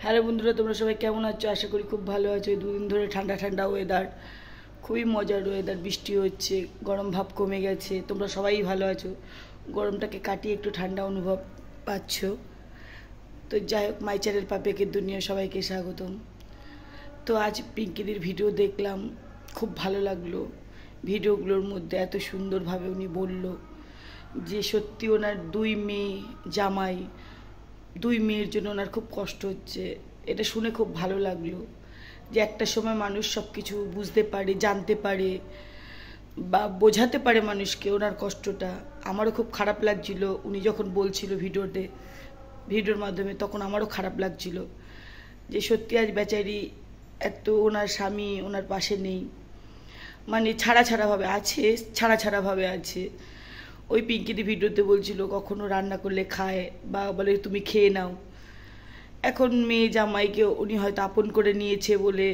Hello বন্ধুরা, তোমরা সবাই কেমন আছো? আশা করি খুব ভালো আছো। এই দুদিন ধরে ঠান্ডা ঠান্ডা ওয়েদার, খুবই মজার ওয়েদার। বৃষ্টি হচ্ছে, গরম ভাব কমে গেছে। তোমরা সবাই ভালো আছো, গরমটাকে কাটিয়ে একটু ঠান্ডা অনুভব পাচ্ছ। তো যাই হোক, মাই চ্যানেল পাপেকের দুনিয়া সবাইকে স্বাগতম। তো আজ পিঙ্কিদির ভিডিও দেখলাম, খুব ভালো লাগলো। ভিডিওগুলোর মধ্যে এত সুন্দরভাবে উনি বলল যে সত্যি ওনার দুই মেয়ে জামাই, দুই মেয়ের জন্য ওনার খুব কষ্ট হচ্ছে। এটা শুনে খুব ভালো লাগলো যে একটা সময় মানুষ সব কিছু বুঝতে পারে, জানতে পারে বা বোঝাতে পারে মানুষকে ওনার কষ্টটা। আমারও খুব খারাপ লাগছিল উনি যখন বলছিল ভিডিওর মাধ্যমে, তখন আমারও খারাপ লাগছিল যে সত্যি আজ বেচারি এত ওনার স্বামী ওনার পাশে নেই, মানে ছাড়া ছাড়াভাবে আছে। ওই পিঙ্কিদি ভিডিওতে বলছিল কখনো রান্না করলে খায় বা বলে তুমি খেয়ে নাও। এখন মেয়ে জামাইকে উনি হয়তো আপন করে নিয়েছে বলে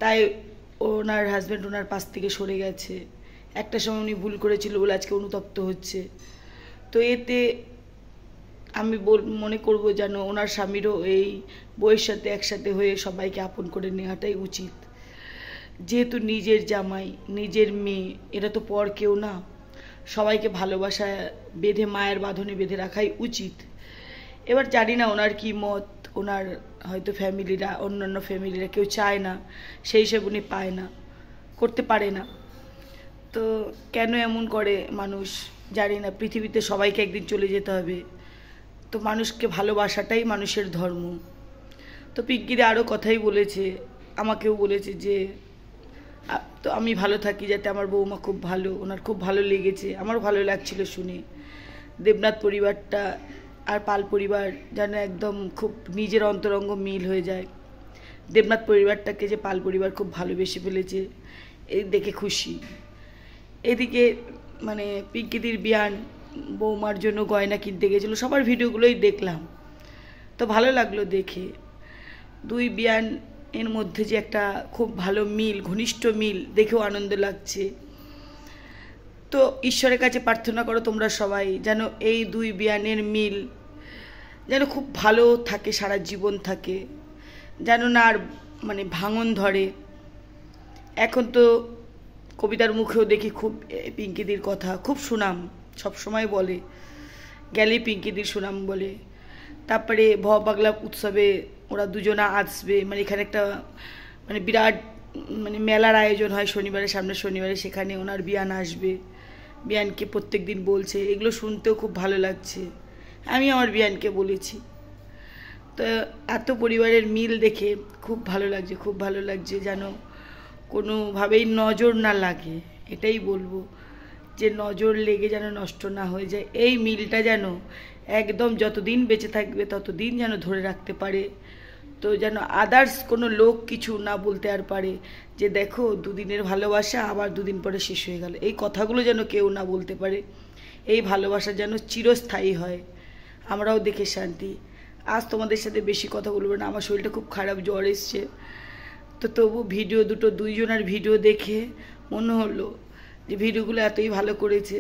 তাই ওনার হাজব্যান্ড ওনার পাশ থেকে সরে গেছে। একটা সময় উনি ভুল করেছিল বলে আজকে অনুতপ্ত হচ্ছে। তো এতে আমি মনে করব যেন ওনার স্বামীরও এই বউয়ের সাথে একসাথে হয়ে সবাইকে আপন করে নেওয়াটাই উচিত। যেহেতু নিজের জামাই, নিজের মেয়ে, এরা তো পর কেউ না। সবাইকে ভালোবাসা বেঁধে, মায়ের বাঁধনে বেঁধে রাখাই উচিত। এবার জানি না ওনার কি মত, ওনার হয়তো ফ্যামিলিরা, অন্যান্য ফ্যামিলিরা কেউ চায় না, সেই হিসেবে উনি পায় না, করতে পারে না। তো কেন এমন করে মানুষ জানি না। পৃথিবীতে সবাইকে একদিন চলে যেতে হবে, তো মানুষকে ভালোবাসাটাই মানুষের ধর্ম। তো পিঙ্কিরা আরও কথাই বলেছে, আমাকেও বলেছে যে তো আমি ভালো থাকি, যাতে আমার বৌমা খুব ভালো, ওনার খুব ভালো লেগেছে, আমারও ভালো লাগছিল শুনে। দেবনাথ পরিবারটা আর পাল পরিবার যেন একদম খুব নিজের অন্তরঙ্গ মিল হয়ে যায়। দেবনাথ পরিবারটাকে যে পাল পরিবার খুব ভালোবেসে ফেলেছে, এই দেখে খুশি। এদিকে মানে পিঙ্কিদির বিয়ান, বৌমার জন্য গয়না কিনতে গেছিলো, সবার ভিডিওগুলোই দেখলাম, তো ভালো লাগলো দেখে। দুই বিয়ান এর মধ্যে যে একটা খুব ভালো মিল, ঘনিষ্ঠ মিল, দেখেও আনন্দ লাগছে। তো ঈশ্বরের কাছে প্রার্থনা করো তোমরা সবাই যেন এই দুই বিয়ানের মিল যেন খুব ভালো থাকে, সারা জীবন থাকে, যেন না আর মানে ভাঙন ধরে। এখন তো কবিতার মুখেও দেখি খুব পিঙ্কিদির কথা, খুব সুনাম, সবসময় বলে, গেলেই পিঙ্কিদির সুনাম বলে। তারপরে পাগলা উৎসবে ওরা দুজনা আসবে, মানে এখানে একটা মানে বিরাট মানে মেলার আয়োজন হয় সামনের শনিবারে, সেখানে ওনার বিয়ান আসবে। বিয়ানকে প্রত্যেক দিন বলছে, এগুলো শুনতেও খুব ভালো লাগছে। আমি আমার বিয়ানকে বলেছি। তো এত পরিবারের মিল দেখে খুব ভালো লাগছে, খুব ভালো লাগছে। যেন কোনোভাবেই নজর না লাগে, এটাই বলবো, যে নজর লেগে যেন নষ্ট না হয়ে যায়। এই মিলটা যেন একদম যতদিন বেঁচে থাকবে ততদিন যেন ধরে রাখতে পারে। তো যেন আদার্স কোনো লোক কিছু না বলতে আর পারে যে দেখো দুদিনের ভালোবাসা আবার দুদিন পরে শেষ হয়ে গেল, এই কথাগুলো যেন কেউ না বলতে পারে। এই ভালোবাসা যেন চিরস্থায়ী হয়, আমরাও দেখে শান্তি। আজ তোমাদের সাথে বেশি কথা বলবো না, আমার শরীরটা খুব খারাপ, জ্বর এসছে। তো তবু দুইজনের ভিডিও দেখে মনে হলো যে ভিডিওগুলো এতই ভালো করেছে।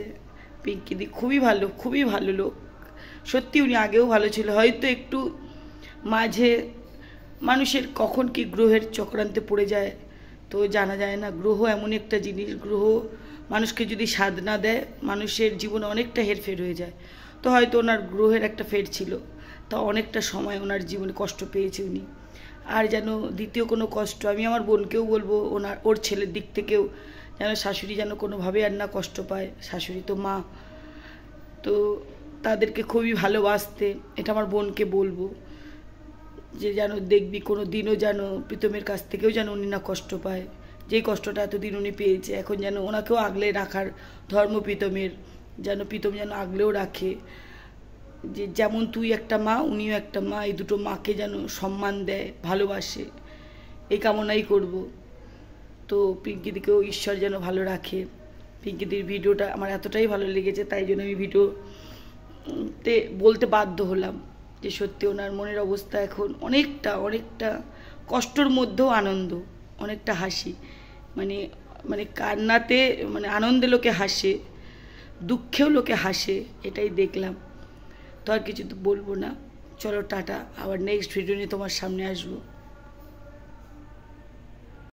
পিঙ্কিদি খুবই ভালো লোক। সত্যি উনি আগেও ভালো ছিল, হয়তো একটু মাঝে মানুষের কখন কি গ্রহের চক্রান্তে পড়ে যায় তো জানা যায় না। গ্রহ এমন একটা জিনিস, গ্রহ মানুষকে যদি সাধ না দেয় মানুষের জীবনে অনেকটা হেরফের হয়ে যায়। তো হয়তো ওনার গ্রহের একটা ফের ছিল, তা অনেকটা সময় ওনার জীবনে কষ্ট পেয়েছে উনি। আর যেন দ্বিতীয় কোনো কষ্ট, আমি আমার বোনকেও বলবো, ওর ছেলের দিক থেকেও যেন শাশুড়ি যেন কোনোভাবে আর না কষ্ট পায়। শাশুড়ি তো মা, তো তাদেরকে খুবই ভালোবাসতে, এটা আমার বোনকে বলবো যে যেন দেখবি কোনো দিনও যেন প্রীতমের কাছ থেকেও যেন উনি না কষ্ট পায়। যেই কষ্টটা এতদিন উনি পেয়েছে, এখন যেন ওনাকেও আগলে রাখার ধর্ম প্রীতমের, যেন প্রীতম যেন আগলেও রাখে। যে যেমন তুই একটা মা, উনিও একটা মা, এই দুটো মাকে যেন সম্মান দেয়, ভালোবাসে, এই কামনাই করব। তো পিঙ্কিদিকেও ঈশ্বর যেন ভালো রাখে। পিঙ্কিদির ভিডিওটা আমার এতটাই ভালো লেগেছে, তাই জন্য আমি ভিডিওতে বলতে বাধ্য হলাম যে সত্যি ওনার মনের অবস্থা এখন অনেকটা কষ্টর মধ্যেও আনন্দ, অনেকটা হাসি, মানে কান্নাতে মানে আনন্দে লোকে হাসে, দুঃখেও লোকে হাসে, এটাই দেখলাম। তো আর কিছু তো বলবো না, চলো টাটা, আবার নেক্সট ভিডিও নিয়ে তোমার সামনে আসবো।